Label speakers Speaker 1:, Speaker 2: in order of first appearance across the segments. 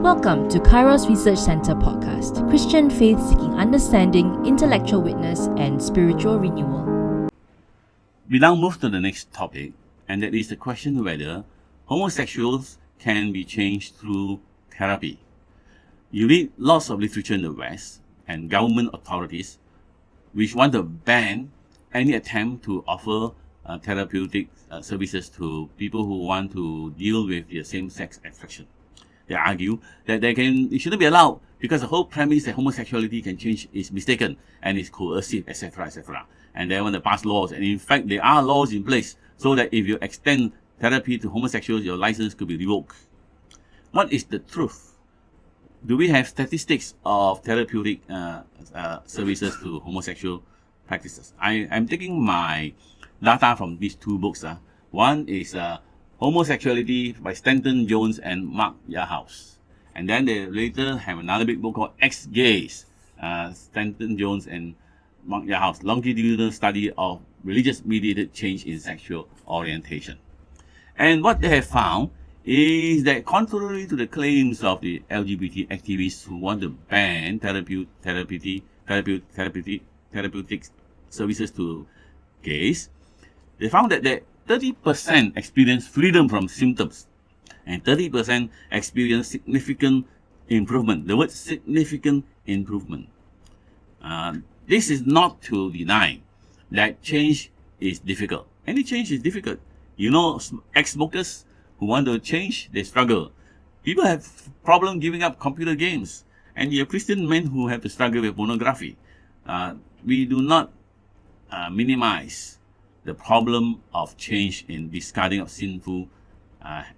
Speaker 1: Welcome to Kairos Research Center podcast, Christian faith seeking understanding, intellectual witness, and spiritual renewal.
Speaker 2: We now move to the next topic, and that is the question whether homosexuals can be changed through therapy. You read lots of literature in the West and government authorities which want to ban any attempt to offer therapeutic services to people who want to deal with their same-sex attraction. They argue that it shouldn't be allowed because the whole premise that homosexuality can change is mistaken and is coercive, etc., etc. And they want to pass laws, and in fact, there are laws in place so that if you extend therapy to homosexuals, your license could be revoked. What is the truth? Do we have statistics of therapeutic services to homosexual practices? I'm taking my data from these two books. One is Homosexuality by Stanton Jones and Mark Yarhouse. And then they later have another big book called Ex-Gays, Stanton Jones and Mark Yarhouse, longitudinal study of religious-mediated change in sexual orientation. And what they have found is that contrary to the claims of the LGBT activists who want to ban therapeutic services to gays, they found that 30% experience freedom from symptoms and 30% experience significant improvement. The word significant improvement. This is not to deny that change is difficult. Any change is difficult. You know, ex-smokers who want to change, they struggle. People have problem giving up computer games. And you have Christian men who have to struggle with pornography. We do not minimize the problem of change in discarding of sinful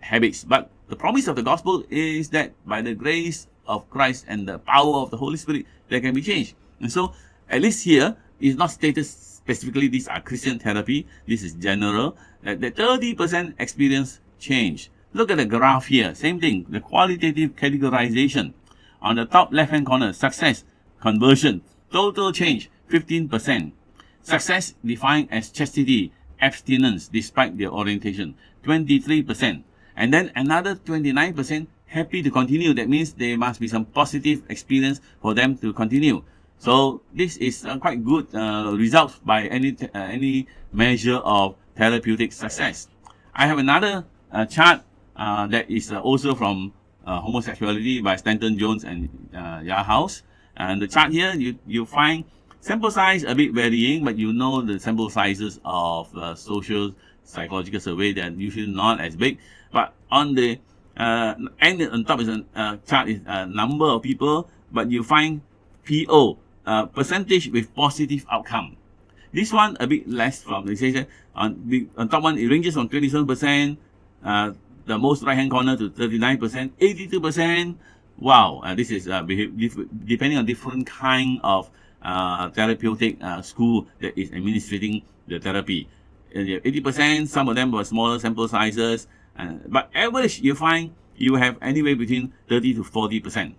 Speaker 2: habits. But the promise of the gospel is that by the grace of Christ and the power of the Holy Spirit, there can be change. And so, at least here, it's not stated specifically these are Christian therapy. This is general. That 30% experience change. Look at the graph here. Same thing. The qualitative categorization. On the top left-hand corner, success, conversion, total change, 15%. Success defined as chastity, abstinence despite their orientation, 23%. And then another 29% happy to continue. That means there must be some positive experience for them to continue. So this is quite good results by any measure of therapeutic success. I have another chart that is also from Homosexuality by Stanton Jones and Yarhouse. And the chart here, you find sample size a bit varying, but you know the sample sizes of social psychological survey, they are usually not as big. But on the and on top is a chart is a number of people, but you find PO, percentage with positive outcome. This one a bit less from the say on top one, it ranges from 27%, the most right hand corner to 39%, 82%. Wow, this is depending on different kind of therapeutic school that is administrating the therapy. 80%, some of them were smaller sample sizes, but average you find you have anywhere between 30 to 40%.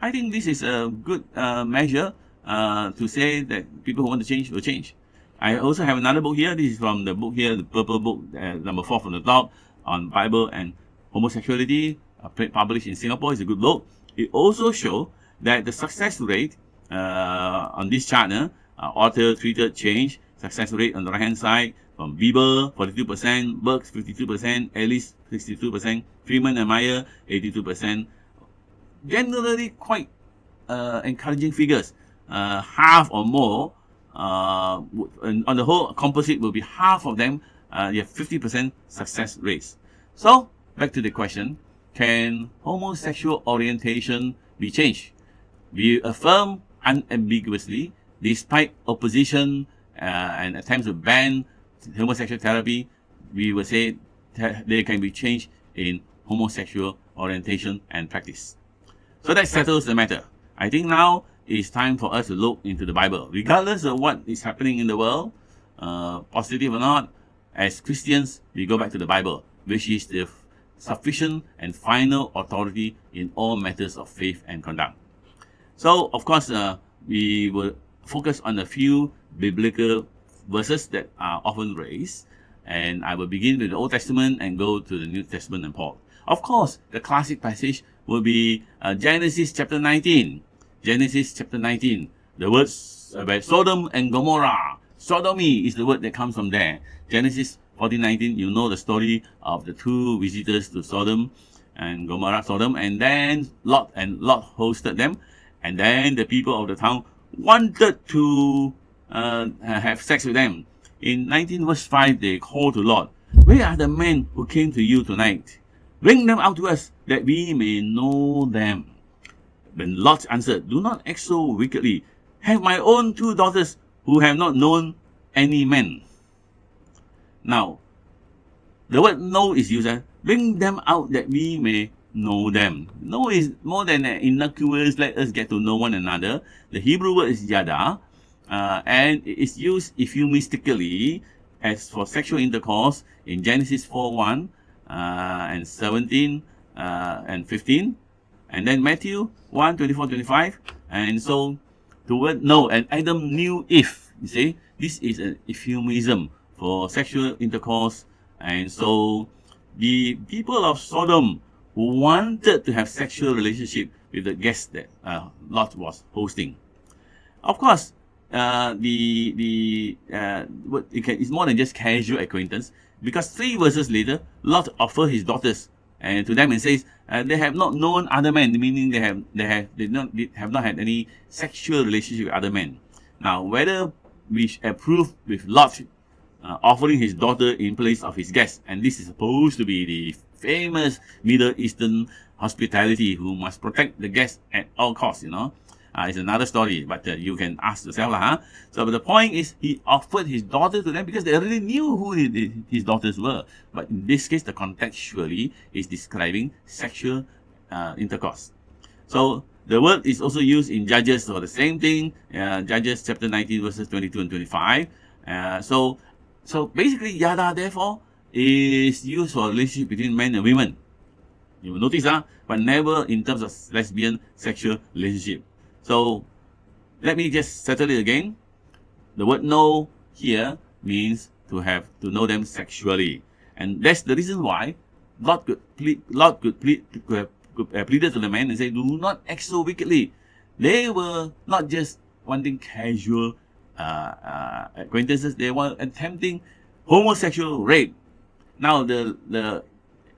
Speaker 2: I think this is a good measure to say that people who want to change will change. I also have another book here. This is from the book here, the purple book, number 4 from the top, on Bible and homosexuality, published in Singapore. It's a good book. It also shows that the success rate on this chart, author treated change, success rate on the right hand side from Bieber 42%, Burks 52%, Ellis 62%, Freeman and Meyer 82%. Generally quite encouraging figures. Half or more on the whole composite will be half of them. You have 50% success rates. So back to the question: can homosexual orientation be changed? We affirm unambiguously, despite opposition and attempts to ban homosexual therapy, we will say that they can be changed in homosexual orientation and practice. So that settles the matter. I think now it's time for us to look into the Bible. Regardless of what is happening in the world, positive or not, as Christians, we go back to the Bible, which is the sufficient and final authority in all matters of faith and conduct. So, of course, we will focus on a few biblical verses that are often raised. And I will begin with the Old Testament and go to the New Testament and Paul. Of course, the classic passage will be Genesis chapter 19. Genesis chapter 19. The words about Sodom and Gomorrah. Sodomy is the word that comes from there. Genesis 14:19, you know the story of the two visitors to Sodom and Gomorrah, Sodom, and then Lot hosted them, and then the people of the town wanted to have sex with them. In 19 verse 5, they called to Lot, "Where are the men who came to you tonight? Bring them out to us, that we may know them." Then Lot answered, "Do not act so wickedly. Have my own 2 daughters who have not known any man." Now, the word know is used as bring them out that we may know them. Know is more than innocuous, let us get to know one another. The Hebrew word is yada, and it is used euphemistically as for sexual intercourse in Genesis 4:1 and 17 and 15, and then Matthew 1:24-25, and so the word know, and Adam knew Eve. You see, this is an euphemism for sexual intercourse, and so the people of Sodom who wanted to have sexual relationship with the guests that Lot was hosting. Of course, it's more than just casual acquaintance, because 3 verses later, Lot offered his daughters and to them and says they have not known other men, meaning they have not had any sexual relationship with other men. Now, whether we approve with Lot offering his daughter in place of his guest, and this is supposed to be the famous Middle Eastern hospitality, who must protect the guest at all costs, it's another story, but you can ask yourself. So the point is, he offered his daughter to them because they already knew who his daughters were. But in this case, the contextually is describing sexual intercourse. So the word is also used in Judges for the same thing, Judges chapter 19 verses 22 and 25. So basically, yada therefore is used for a relationship between men and women. You will notice, but never in terms of lesbian sexual relationship. So let me just settle it again. The word know here means to know them sexually, and that's the reason why Lot could pleaded to the men and say, "Do not act so wickedly." They were not just wanting casual acquaintances; they were attempting homosexual rape. Now the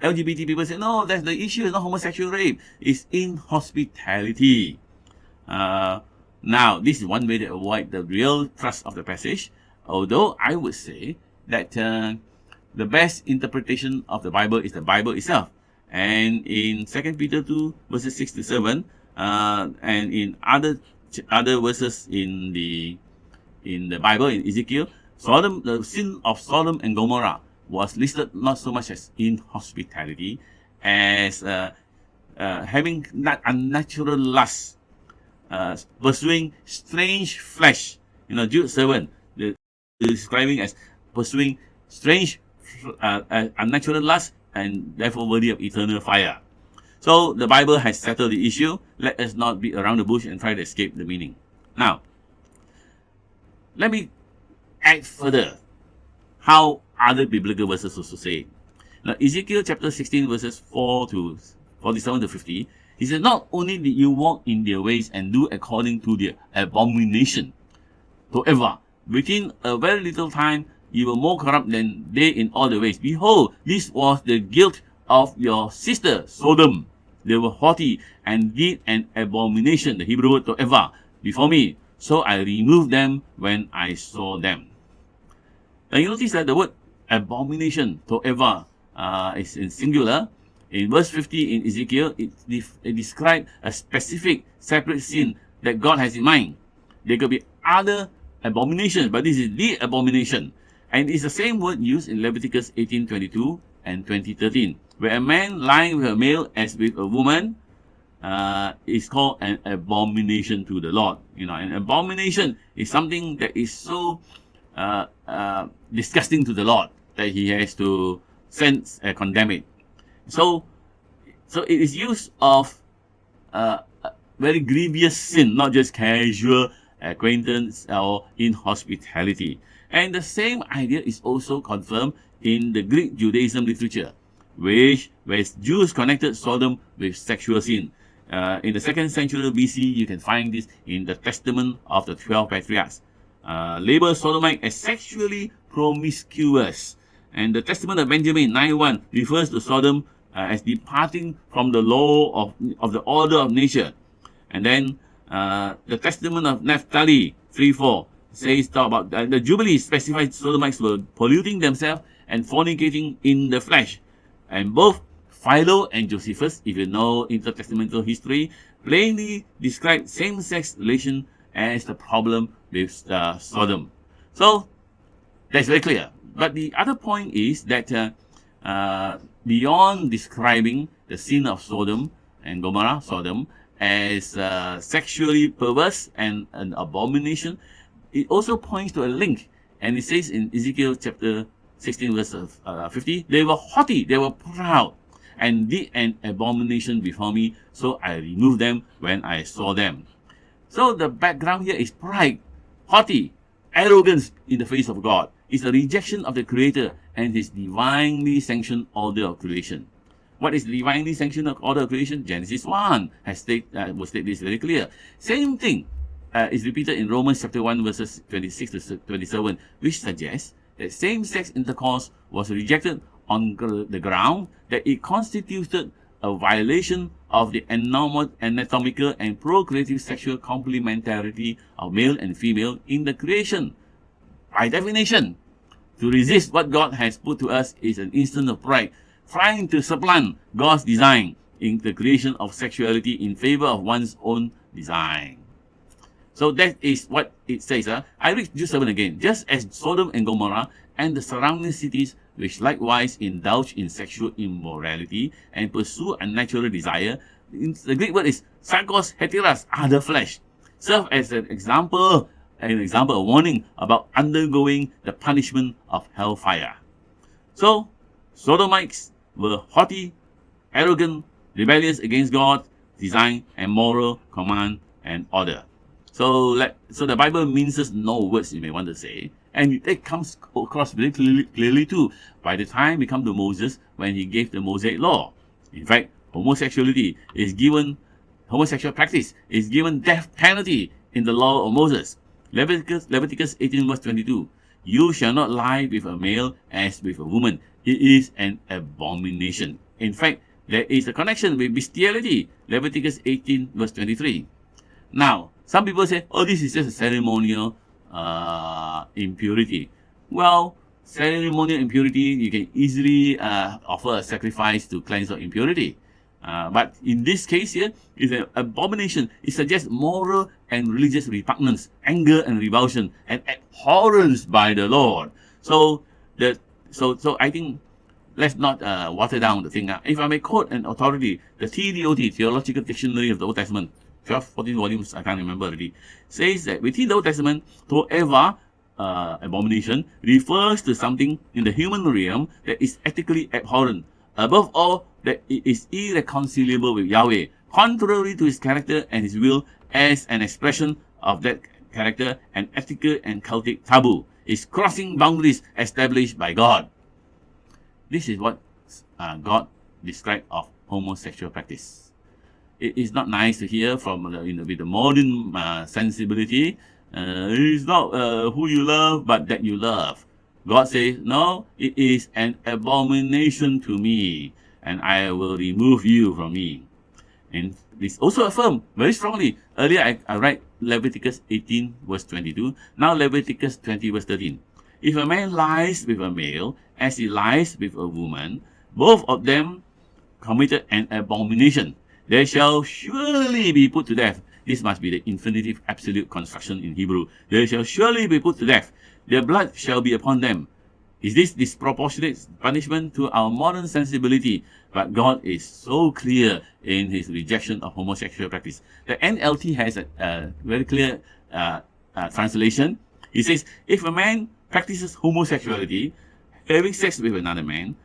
Speaker 2: LGBT people say, "No, that's the issue. Is not homosexual rape; it's inhospitality." Now, this is one way to avoid the real thrust of the passage, although I would say that the best interpretation of the Bible is the Bible itself. And in 2 Peter 2 verses 6 to 7, and in other verses in the Bible, in Ezekiel, the sin of Sodom and Gomorrah was listed not so much as inhospitality as having that unnatural lust, pursuing strange flesh. Jude 7 describing as pursuing strange unnatural lust, and therefore worthy of eternal fire. So the Bible has settled the issue. Let us not beat around the bush and try to escape the meaning. Now, let me add further how other biblical verses also say. Now, Ezekiel chapter 16 verses 47 to 50, he says, "Not only did you walk in their ways and do according to their abomination, however, within a very little time you were more corrupt than they in all the ways. Behold, this was the guilt of your sister Sodom. They were haughty and did an abomination," the Hebrew word to'eva, "before me. So I removed them when I saw them." Now you notice that the word abomination, to'eva, is in singular. In verse 50 in Ezekiel, it describes a specific separate sin that God has in mind. There could be other abominations, but this is the abomination. And it's the same word used in Leviticus 18:22 and 20:13, where a man lying with a male as with a woman is called an abomination to the Lord. An abomination is something that is so disgusting to the Lord that he has to condemn it. So it is use of very grievous sin, not just casual acquaintance or inhospitality. And the same idea is also confirmed in the Greek Judaism literature. where Jews connected Sodom with sexual sin. In the 2nd century BC, you can find this in the Testament of the 12 Patriarchs. Label Sodomite as sexually promiscuous. And the Testament of Benjamin 9:1 refers to Sodom as departing from the law of the order of nature. And then the Testament of Naphtali 3:4 talk about the Jubilee specified Sodomites were polluting themselves and fornicating in the flesh. And both Philo and Josephus, if you know intertestamental history, plainly describe same-sex relation as the problem with Sodom. So that's very clear. But the other point is that beyond describing the sin of Sodom and Gomorrah, Sodom, as sexually perverse and an abomination, it also points to a link. And it says in Ezekiel chapter 16 verse 50, they were haughty, they were proud, and did an abomination before me, so I removed them when I saw them. So the background here is pride, haughty, arrogance in the face of God. It's a rejection of the Creator and His divinely sanctioned order of creation. What is divinely sanctioned order of creation? Genesis 1 will state this very clear. Same thing is repeated in Romans chapter 1 verses 26 to 27, which suggests that same-sex intercourse was rejected on the ground that it constituted a violation of the anatomical and procreative sexual complementarity of male and female in the creation. By definition, to resist what God has put to us is an instance of pride, trying to supplant God's design in the creation of sexuality in favor of one's own design. So that is what it says. I read Jude 7 again. Just as Sodom and Gomorrah and the surrounding cities, which likewise indulge in sexual immorality and pursue unnatural desire, the Greek word is sarkos heteras, other flesh, serve as an example, a warning about undergoing the punishment of hellfire. So, Sodomites were haughty, arrogant, rebellious against God's design and moral command and order. So the Bible minces no words, you may want to say, and it comes across very clearly too by the time we come to Moses when he gave the Mosaic law. In fact, homosexual practice is given death penalty in the law of Moses. Leviticus 18 verse 22. You shall not lie with a male as with a woman. It is an abomination. In fact, there is a connection with bestiality. Leviticus 18 verse 23. Now, some people say, oh, this is just a ceremonial impurity. Well, ceremonial impurity, you can easily offer a sacrifice to cleanse of impurity. But in this case here, it's an abomination. It suggests moral and religious repugnance, anger and revulsion, and abhorrence by the Lord. So I think let's not water down the thing. If I may quote an authority, the TDOT, Theological Dictionary of the Old Testament, 12, 14 volumes, I can't remember already, says that within the Old Testament, toeva, abomination, refers to something in the human realm that is ethically abhorrent. Above all, that it is irreconcilable with Yahweh, contrary to His character and His will, as an expression of that character, an ethical and cultic taboo, is crossing boundaries established by God. This is what God described of homosexual practice. It is not nice to hear from with the modern sensibility. It is not who you love, but that you love. God says, no, it is an abomination to me, and I will remove you from me. And this also affirmed very strongly. Earlier I read Leviticus 18 verse 22. Now Leviticus 20 verse 13. If a man lies with a male as he lies with a woman, both of them committed an abomination. They shall surely be put to death. This must be the infinitive absolute construction in Hebrew. They shall surely be put to death. Their blood shall be upon them. Is this disproportionate punishment to our modern sensibility? But God is so clear in His rejection of homosexual practice. The NLT has a very clear translation. He says, if a man practices homosexuality, having sex with another man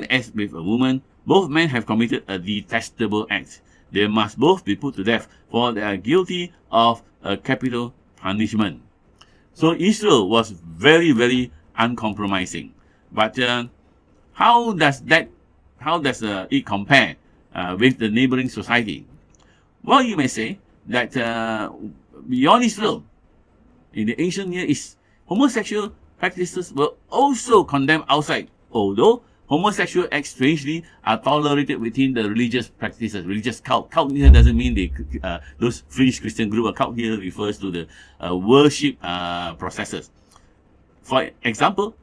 Speaker 2: as with a woman, both men have committed a detestable act. They must both be put to death, for they are guilty of a capital punishment. So Israel was very, very uncompromising. But how does that how does it compare with the neighboring society? Well, you may say that beyond Israel, in the ancient Near East, homosexual practices were also condemned outside, although homosexual acts strangely are tolerated within the religious practices, religious cult. Cult here doesn't mean those fringe Christian group. A cult here refers to the worship processes. For example,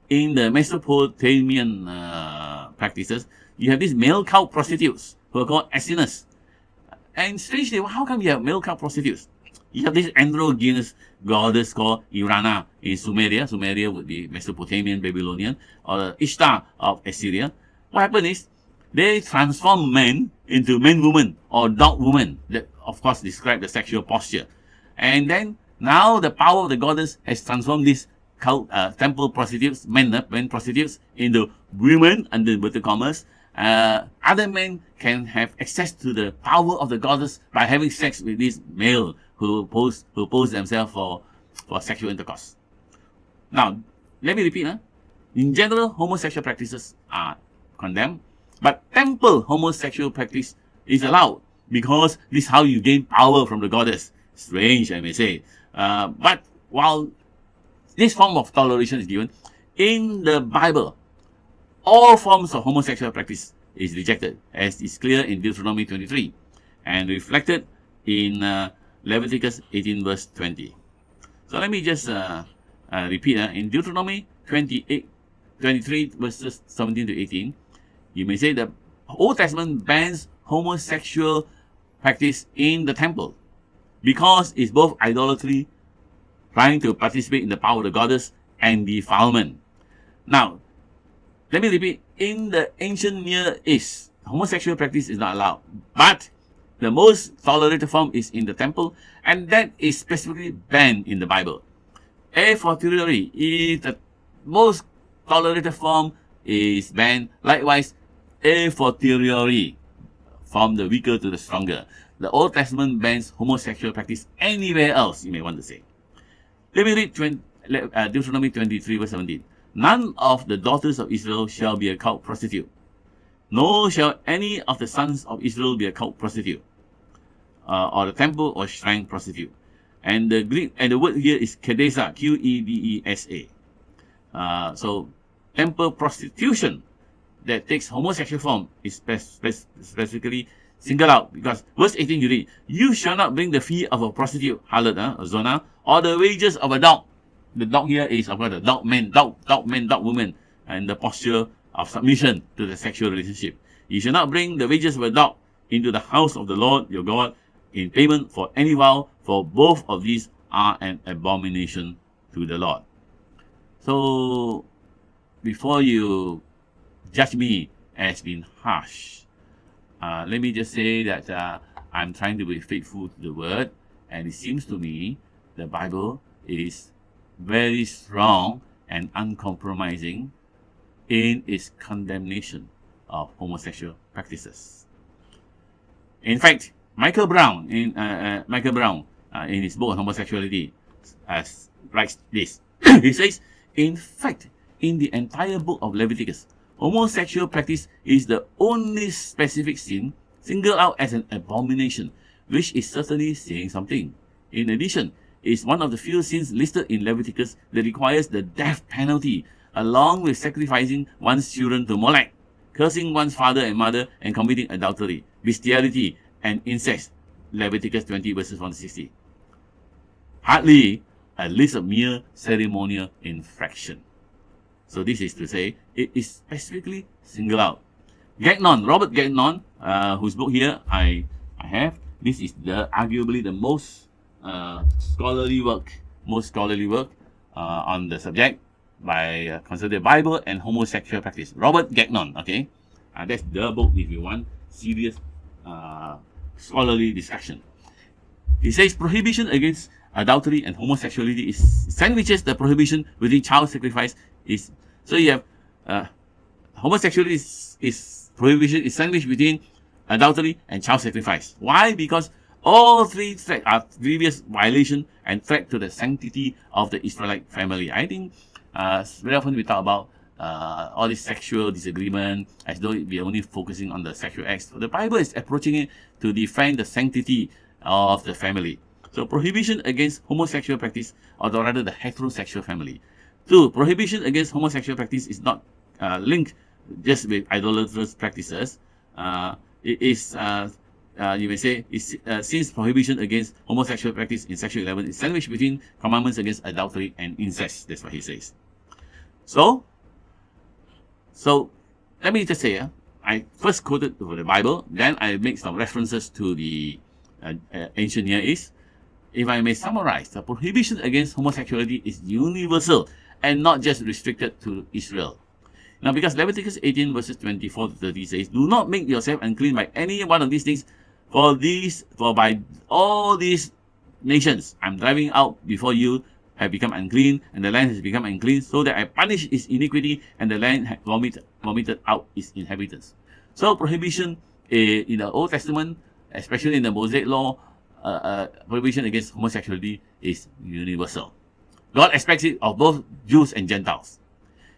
Speaker 2: in the Mesopotamian practices, you have these male cult prostitutes who are called Essenes. And strangely, how come you have male cult prostitutes? You have this androgynous goddess called Irana in Sumeria. Sumeria would be Mesopotamian, Babylonian, or the Ishtar of Assyria. What happened is they transform men into men-woman or dog-woman. That, of course, describe the sexual posture. And then now the power of the goddess has transformed these cult, temple prostitutes, men prostitutes, into women under inverted commas. Other men can have access to the power of the goddess by having sex with these male who pose themselves for sexual intercourse. Now, let me repeat. In general, homosexual practices are condemned, but temple homosexual practice is allowed because this is how you gain power from the goddess. Strange, I may say. But while this form of toleration is given, in the Bible, all forms of homosexual practice is rejected, as is clear in Deuteronomy 23 and reflected in Leviticus 18 verse 20. So let me just repeat. In Deuteronomy 23 verses 17 to 18, you may say the Old Testament bans homosexual practice in the temple because it's both idolatry, trying to participate in the power of the goddess, and defilement. Now, let me repeat. In the ancient Near East, homosexual practice is not allowed, but the most tolerated form is in the temple, and that is specifically banned in the Bible. A fortiori, if the most tolerated form is banned, likewise, a fortiori, from the weaker to the stronger. The Old Testament bans homosexual practice anywhere else, you may want to say. Let me read Deuteronomy 23 verse 17. None of the daughters of Israel shall be a cult prostitute, nor shall any of the sons of Israel be a cult prostitute, or the temple or shrine prostitute. And the Greek and the word here is kedesa, Qedesa. So temple prostitution that takes homosexual form is specifically singled out, because verse 18 you read, "You shall not bring the fee of a prostitute, harlot, a zona, or the wages of a dog." The dog here is, of course, the dog man, dog woman, and the posture of submission to the sexual relationship. You shall not bring the wages of a dog into the house of the Lord your God in payment for any vow, for both of these are an abomination to the Lord. So, before you judge me as being harsh, let me just say that I'm trying to be faithful to the word, and it seems to me the Bible is very strong and uncompromising in its condemnation of homosexual practices. In fact, Michael Brown in his book on homosexuality writes this. He says, in fact, in the entire book of Leviticus, homosexual practice is the only specific sin singled out as an abomination, which is certainly saying something. In addition, it's one of the few sins listed in Leviticus that requires the death penalty, along with sacrificing one's children to Molech, cursing one's father and mother, and committing adultery, bestiality, and incest. Leviticus 20 verses 1 to 60. Hardly a list of mere ceremonial infraction. So this is to say, it is specifically singled out. Robert Gagnon, whose book here I have, this is arguably the most scholarly work on the subject by considered Bible and homosexual practice. Robert Gagnon, okay? That's the book if you want serious scholarly discussion. He says prohibition against adultery and homosexuality is sandwiches the prohibition within child sacrifice is. So you have homosexuality is prohibition is sandwiched between adultery and child sacrifice. Why? Because all three threats are grievous violation and threat to the sanctity of the Israelite family. I think very often we talk about all this sexual disagreement, as though we're only focusing on the sexual acts. The Bible is approaching it to defend the sanctity of the family. So prohibition against homosexual practice, or rather the heterosexual family. 2, prohibition against homosexual practice is not linked just with idolatrous practices. It is, you may say, since prohibition against homosexual practice in sexual 11 is sandwiched between commandments against adultery and incest. That's what he says. So let me just say, I first quoted from the Bible, then I make some references to the ancient Near East. If I may summarize, the prohibition against homosexuality is universal and not just restricted to Israel. Now, because Leviticus 18 verses 24 to 30 says, "Do not make yourself unclean by any one of these things, for by all these nations I'm driving out before you have become unclean, and the land has become unclean, so that I punish its iniquity, and the land vomited out its inhabitants." So prohibition in the Old Testament, especially in the Mosaic Law, prohibition against homosexuality is universal. God expects it of both Jews and Gentiles.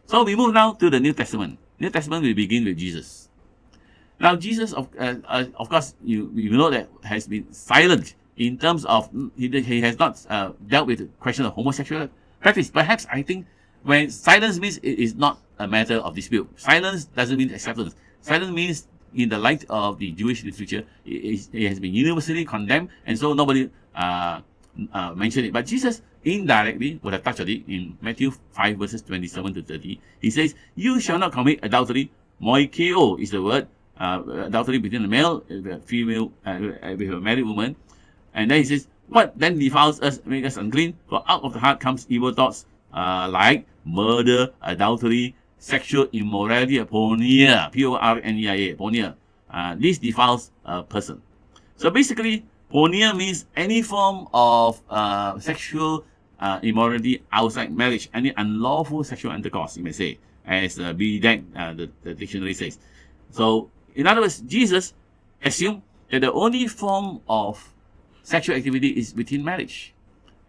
Speaker 2: So we move now to the New Testament. New Testament will begin with Jesus. Now Jesus, of course, you know that has been silent in terms of, he has not dealt with the question of homosexual practice. Perhaps I think when silence means it is not a matter of dispute. Silence doesn't mean acceptance. Silence means, in the light of the Jewish literature, it has been universally condemned, and so nobody mentioned it. But Jesus indirectly would have touched on it in Matthew 5 verses 27 to 30. He says, "You shall not commit adultery." Moikeo is the word, adultery between a male and a female, with a married woman. And then he says, "What then defiles us, makes us unclean? For out of the heart comes evil thoughts, like murder, adultery, sexual immorality, porneia, P-O-R-N-E-I-A, porneia. This defiles a person." So basically, porneia means any form of sexual immorality outside marriage, any unlawful sexual intercourse, you may say, as BDAC, the dictionary says. So, in other words, Jesus assumed that the only form of sexual activity is within marriage.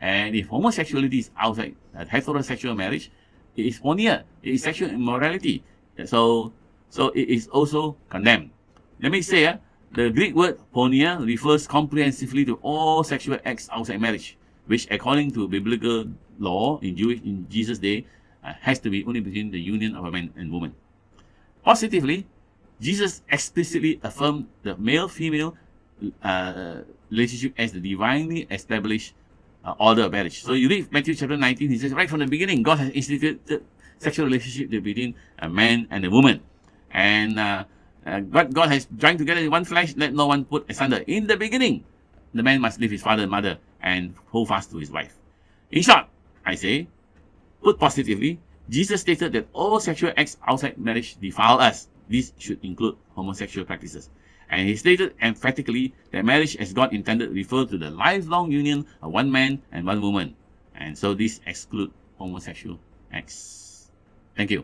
Speaker 2: And if homosexuality is outside heterosexual marriage, it is porneia, it is sexual immorality. So it is also condemned. Let me say, the Greek word porneia refers comprehensively to all sexual acts outside marriage, which according to biblical law in Jesus' day, has to be only between the union of a man and woman. Positively, Jesus explicitly affirmed the male-female relationship as the divinely established order of marriage. So you read Matthew chapter 19, he says, right from the beginning, God has instituted sexual relationship between a man and a woman. And what God has joined together in one flesh, let no one put asunder. In the beginning, the man must leave his father and mother and hold fast to his wife. In short, I say, put positively, Jesus stated that all sexual acts outside marriage defile us. This should include homosexual practices. And he stated emphatically that marriage, as God intended, refers to the lifelong union of one man and one woman. And so this excludes homosexual acts. Thank you.